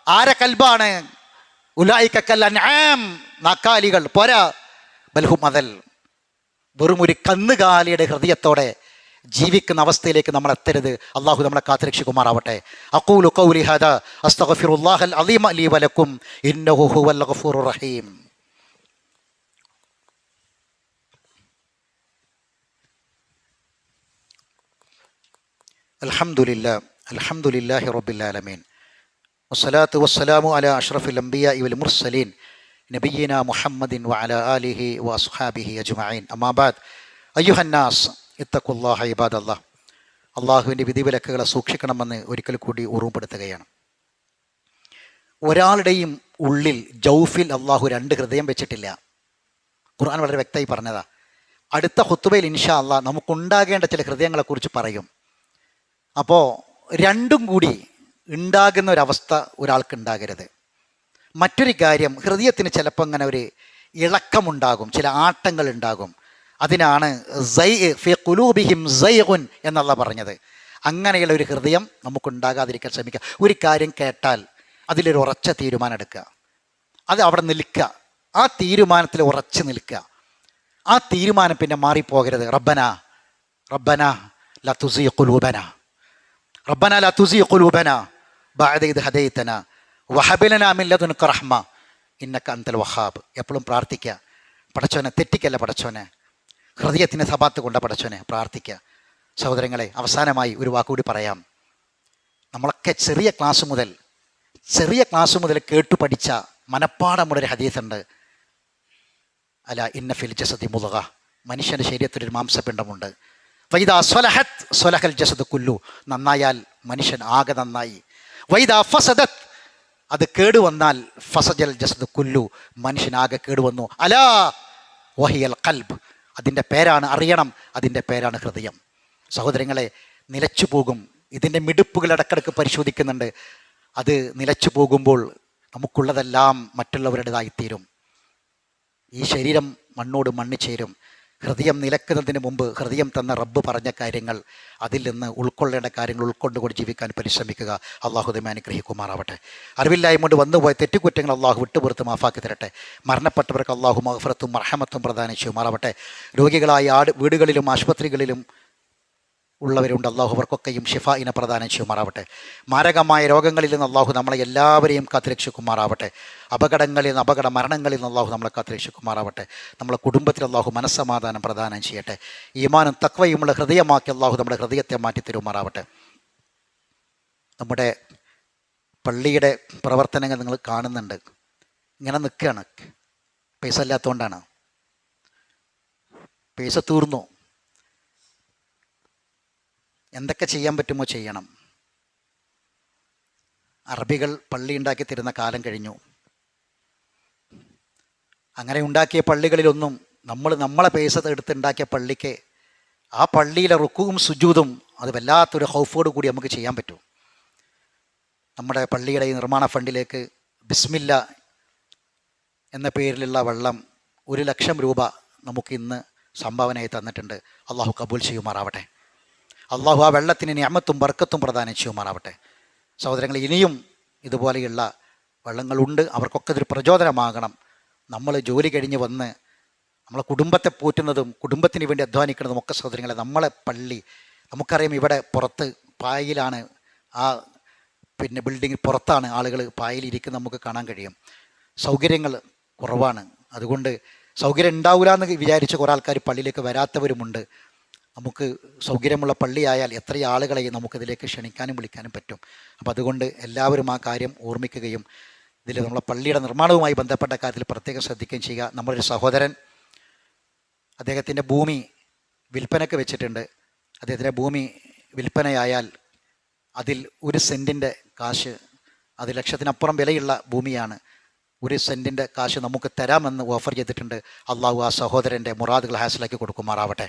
ആരെ കൽബാണ്? ഉലൈക കൽ അൻആം, നാക്കാലികൾ പോരാ, ബൽഹും അദൽ, വെറും ഒരു കന്നുകാലിയുടെ ഹൃദയത്തോടെ ജീവിക്കുന്ന അവസ്ഥയിലേക്ക് നമ്മൾ എത്തരുത്. അള്ളാഹു നമ്മളെ കാത്തുരക്ഷിക്കുമാറാവട്ടെ. അഖൂലു ഖൗലി ഹാദാ അസ്തഗ്ഫിറുല്ലാഹൽ അളീമ ലീ വലക്കും ഇന്നഹു ഹുവൽ ഗഫൂറുർ റഹീം. അൽഹംദുലില്ലാഹി റബ്ബിൽ ആലമീൻ വസ്സലാത്തു വസ്സലാമു അലാ അഷ്റഫിൽ അംബിയാഇ വൽ മുർസലീൻ നബിയ്യിനാ മുഹമ്മദിൻ വഅലാ ആലിഹി വഅസ്ഹാബിഹി അജ്മഈൻ. അമ്മാ ബഅദ്. അയ്യുഹന്നാസ് ഇത്തഖുല്ലാഹ ഇബാദല്ലാഹ്. അള്ളാഹുവിൻ്റെ വിധിവിലക്കുകളെ സൂക്ഷിക്കണമെന്ന് ഒരിക്കൽ കൂടി ഓർമ്മപ്പെടുത്തുകയാണ്. ഒരാളുടെയും ഉള്ളിൽ ജൗഫിൽ അള്ളാഹു 2 ഹൃദയം വെച്ചിട്ടില്ല. ഖുർആൻ വളരെ വ്യക്തമായി പറഞ്ഞതാ. അടുത്ത ഖുത്ബയിൽ ഇൻഷാ അള്ളാഹ് നമുക്കുണ്ടാകേണ്ട ചില ഹൃദയങ്ങളെക്കുറിച്ച് പറയും. അപ്പോൾ രണ്ടും കൂടി ഉണ്ടാകുന്ന ഒരവസ്ഥ ഒരാൾക്ക് ഉണ്ടാകരുത്. മറ്റൊരു കാര്യം, ഹൃദയത്തിന് ചിലപ്പോൾ അങ്ങനെ ഒരു ഇളക്കമുണ്ടാകും, ചില ആട്ടങ്ങൾ ഉണ്ടാകും. അതിനാണ് ഫി ഖുലൂബിഹിം സൈഗുൻ എന്നുള്ള പറഞ്ഞത്. അങ്ങനെയുള്ള ഒരു ഹൃദയം നമുക്കുണ്ടാകാതിരിക്കാൻ ശ്രമിക്കുക. ഒരു കാര്യം കേട്ടാൽ അതിലൊരു ഉറച്ച തീരുമാനം എടുക്കുക, അത് അവിടെ നിൽക്കുക, ആ തീരുമാനത്തിൽ ഉറച്ചു നിൽക്കുക. ആ തീരുമാനം പിന്നെ മാറിപ്പോകരുത്. റബ്ബന റബ്ബന ലാ തുസിഗ് ഖുലൂബന, റബ്ബന ലാ തുസിഗ് ഖുലൂബന ബഅദ ഇദ് ഹദൈതന വഹബ് ലനാ മിൻ ലദുൻക റഹ്മ ഇന്നക അൻതൽ വഹാബ്. എപ്പോഴും പ്രാർത്ഥിക്കുക, പടച്ചോനെ തെറ്റിക്കല്ല, പടച്ചോനെ ഹൃദയത്തിന് സബാത്ത് കൊണ്ട പടച്ചോനെ പ്രാർത്ഥിക്കുക. സഹോദരങ്ങളെ, അവസാനമായി ഒരു വാക്കുകൂടി പറയാം. നമ്മളൊക്കെ ചെറിയ ക്ലാസ് മുതൽ കേട്ടു പഠിച്ച മനപ്പാടമുള്ളൊരു ഹദീസുണ്ട്. അല ഇന്ന ഫിൽ ജസദി മുദ്ഗ, മനുഷ്യൻ്റെ ശരീരത്തിലൊരു മാംസപിണ്ഡമുണ്ട്. വൈദാ സ്വലഹത് സ്വലഹൽ ജസദ് കുല്ലു, നന്നായാൽ മനുഷ്യൻ ആകെ നന്നായി. വൈദാ ഫസദത്, അത് കേടുവന്നാൽ ഫസജൽ ജസദ് കുല്ലു, മനുഷ്യനാകെ കേടുവന്നു. അലാ വഹിയൽ ഖൽബ്, അതിൻ്റെ പേരാണ്, അറിയണം, അതിൻ്റെ പേരാണ് ഹൃദയം. സഹോദരങ്ങളെ, നിലച്ചു പോകും. ഇതിൻ്റെ മിടുപ്പുകൾ ഇടക്കിടക്ക് പരിശോധിക്കുന്നുണ്ട്. അത് നിലച്ചു പോകുമ്പോൾ നമുക്കുള്ളതെല്ലാം മറ്റുള്ളവരുടേതായിത്തീരും. ഈ ശരീരം മണ്ണോട് മണ്ണിച്ചേരും. ഹൃദയം നിലക്കുന്നതിന് മുമ്പ് ഹൃദയം തന്ന റബ്ബ് പറഞ്ഞ കാര്യങ്ങൾ, അതിൽ നിന്ന് ഉൾക്കൊള്ളേണ്ട കാര്യങ്ങൾ ഉൾക്കൊണ്ടുകൊണ്ട് ജീവിക്കാൻ പരിശ്രമിക്കുക. അള്ളാഹു നമ്മെ അനുഗ്രഹിക്കുമാറാവട്ടെ. അറിവില്ലായ്മ കൊണ്ട് വന്നുപോയ തെറ്റുകുറ്റങ്ങൾ അള്ളാഹു വിട്ടുപുറത്ത് മാഫാക്കി തരട്ടെ. മരണപ്പെട്ടവർക്ക് അള്ളാഹു മഗ്ഫിറത്തും മർഹമത്തും പ്രദാനം ചെയ്യുമാറാവട്ടെ. രോഗികളായ വീടുകളിലും ആശുപത്രികളിലും ഉള്ളവരുണ്ട്, അള്ളാഹു അവർക്കൊക്കെയും ഷിഫായിനെ പ്രദാനം ചെയ്യുമാറാവട്ടെ. മാരകമായ രോഗങ്ങളിൽ നിന്ന് അള്ളാഹു നമ്മളെ എല്ലാവരെയും കാത്തുരക്ഷിക്കുമാറാവട്ടെ. അപകടങ്ങളിൽ നിന്ന്, അപകട മരണങ്ങളിൽ നിന്ന് അള്ളാഹു നമ്മളെ കാത്തുരക്ഷിക്കുമാറാവട്ടെ. നമ്മളെ കുടുംബത്തിൽ അള്ളാഹു മനസ്സമാധാനം പ്രദാനം ചെയ്യട്ടെ. ഈമാനും തഖ്വയുമുള്ള ഹൃദയമാക്കി അള്ളാഹു നമ്മുടെ ഹൃദയത്തെ മാറ്റി തരുമാറാവട്ടെ. നമ്മുടെ പള്ളിയുടെ പ്രവർത്തനങ്ങൾ നിങ്ങൾ കാണുന്നുണ്ട്. ഇങ്ങനെ നിൽക്കുകയാണ്. പൈസ ഇല്ലാത്തതുകൊണ്ടാണ്. പൈസ തീർന്നു. എന്തൊക്കെ ചെയ്യാൻ പറ്റുമോ ചെയ്യണം. അറബികൾ പള്ളി ഉണ്ടാക്കി തരുന്ന കാലം കഴിഞ്ഞു. അങ്ങനെ ഉണ്ടാക്കിയ പള്ളികളിലൊന്നും നമ്മളെ പൈസ എടുത്തുണ്ടാക്കിയ പള്ളിക്ക് ആ പള്ളിയിലെ റുക്കുവും സുജൂദും അത് വല്ലാത്തൊരു ഹൗഫോട് കൂടി നമുക്ക് ചെയ്യാൻ പറ്റും. നമ്മുടെ പള്ളിയുടെ ഈ നിർമ്മാണ ഫണ്ടിലേക്ക് ബിസ്മില്ല എന്ന പേരിലുള്ള വെള്ളം 1,00,000 രൂപ നമുക്ക് ഇന്ന് സംഭാവനയായി തന്നിട്ടുണ്ട്. അള്ളാഹു കബൂൽ ചെയ്യുമാറാവട്ടെ. അള്ളാഹു ആ വെള്ളത്തിന് നിഅമത്തും ബർക്കത്തും പ്രദാനം ചെയ്യുമാറാവട്ടെ. സഹോദരങ്ങൾ, ഇനിയും ഇതുപോലെയുള്ള വെള്ളങ്ങളുണ്ട്. അവർക്കൊക്കെ ഇതൊരു പ്രചോദനമാകണം. നമ്മൾ ജോലി കഴിഞ്ഞ് വന്ന് നമ്മളെ കുടുംബത്തെ പോറ്റുന്നതും കുടുംബത്തിന് വേണ്ടി അധ്വാനിക്കുന്നതും ഒക്കെ സഹോദരങ്ങളെ, നമ്മളെ പള്ളി നമുക്കറിയാം. ഇവിടെ പുറത്ത് പായയിലാണ്, ആ ബിൽഡിങ്ങിൽ പുറത്താണ് ആളുകൾ പായയിലിരിക്കുന്നത് നമുക്ക് കാണാൻ കഴിയും. സൗകര്യങ്ങൾ കുറവാണ്. അതുകൊണ്ട് സൗകര്യം ഉണ്ടാവില്ല എന്ന് വിചാരിച്ച് കുറേ ആൾക്കാർ പള്ളിയിലേക്ക് വരാത്തവരുമുണ്ട്. നമുക്ക് സൗകര്യമുള്ള പള്ളിയായാൽ എത്ര ആളുകളെ നമുക്കിതിലേക്ക് ക്ഷണിക്കാനും വിളിക്കാനും പറ്റും. അപ്പോൾ അതുകൊണ്ട് എല്ലാവരും ആ കാര്യം ഓർമ്മിക്കുകയും ഇതിൽ നമ്മളെ പള്ളിയുടെ നിർമ്മാണവുമായി ബന്ധപ്പെട്ട കാര്യത്തിൽ പ്രത്യേകം ശ്രദ്ധിക്കുകയും ചെയ്യുക. നമ്മളൊരു സഹോദരൻ അദ്ദേഹത്തിൻ്റെ ഭൂമി വിൽപ്പനയ്ക്ക് വെച്ചിട്ടുണ്ട്. അദ്ദേഹത്തിൻ്റെ ഭൂമി വിൽപ്പനയായാൽ അതിൽ 1 സെൻറ്റിൻ്റെ കാശ്, അത് ലക്ഷത്തിനപ്പുറം വിലയുള്ള ഭൂമിയാണ്, 1 സെൻറ്റിൻ്റെ കാശ് നമുക്ക് തരാമെന്ന് ഓഫർ ചെയ്തിട്ടുണ്ട്. അള്ളാഹു ആ സഹോദരൻ്റെ മുറാദുകൾ ഹാസിലാക്കി കൊടുക്കുമാറാവട്ടെ.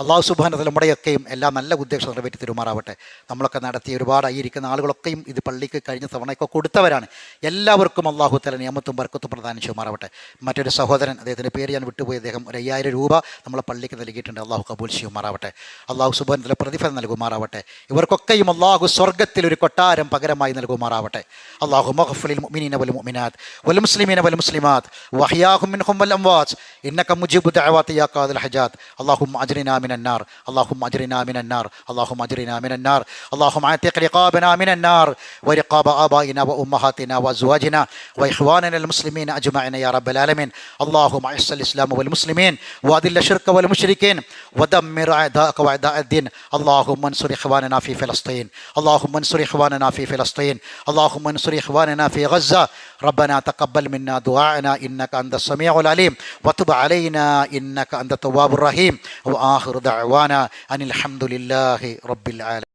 അള്ളാഹു സുബ്ഹാനഹു വ തആല നമ്മുടെയൊക്കെയും എല്ലാ നല്ല ഉദ്ദേശം നിറവേറ്റി തരുമാറാവട്ടെ. നമ്മളൊക്കെ നടത്തിയ ഒരുപാട് ഇരിക്കുന്ന ആളുകളൊക്കെയും ഇത് പള്ളിക്ക് കഴിഞ്ഞ തവണയൊക്കെ കൊടുത്തവരാണ്. എല്ലാവർക്കും അള്ളാഹു തആല നിയമത്തും ബർക്കത്തും പ്രദാനം ചെയ്യുമാറാവട്ടെ. മറ്റൊരു സഹോദരൻ, അദ്ദേഹത്തിൻ്റെ പേര് ഞാൻ വിട്ടുപോയി, അദ്ദേഹം ഒരു 5000 രൂപ നമ്മളെ പള്ളിക്ക് നൽകിയിട്ടുണ്ട്. അള്ളാഹു കബൂൽ ചെയ്യുമാറാവട്ടെ. അള്ളാഹു സുബ്ഹാനഹു വ തആല പ്രതിഫലം നൽകുമാറാവട്ടെ. ഇവർക്കൊക്കെയും അള്ളാഹു സ്വർഗ്ഗത്തിൽ ഒരു കൊട്ടാരം പകരമായി നൽകുമാറാവട്ടെ. അള്ളാഹു മഗ്ഫിർ ലിൽ മുഅ്മിനീന വൽ മുഅ്മിനാത്ത് വൽ മുസ്ലിമീന വൽ മുസ്ലിമാത്ത് വഅഹ്യാഹും മിൻഹും വൽ അംവാത്ത് ഇന്നക മുജീബു ദഅവാതി യാ ഖാദിൽ ഹജാത്ത്. അല്ലാഹുമ്മ അജ്രിനാ മിനൻ നാർ, അല്ലാഹുമ്മ അജ്രിനാ മിനൻ നാർ, അല്ലാഹുമ്മ അജ്രിനാ മിനൻ നാർ, അല്ലാഹുമ്മ അഅതിഖ് റിഖാബനാ മിനൻ നാർ വറിഖാബ ആബായിനാ വഉമ്മഹാതിനാ വഅസ്വാജിനാ വഇഖ്വാനിനാ അൽ മുസ്ലിമീന അജ്മഈന യാ റബ്ബൽ ആലമീൻ. അല്ലാഹുമ്മ അഇസ്സൽ ഇസ്ലാമ വൽ മുസ്ലിമീൻ വഅദില്ല ശിർക വൽ മുശ്രിക്കീൻ വദമ്മിർ അഅദാഅക വഅദാഅ الدين. اللهم انصر اخواننا في فلسطين، اللهم انصر اخواننا في فلسطين، اللهم انصر اخواننا في غزة. ربنا تقبل منا دعاءنا انك انت السميع العليم وتب علينا انك انت التواب الرحيم. واخر دعوانا ان الحمد لله رب العالمين.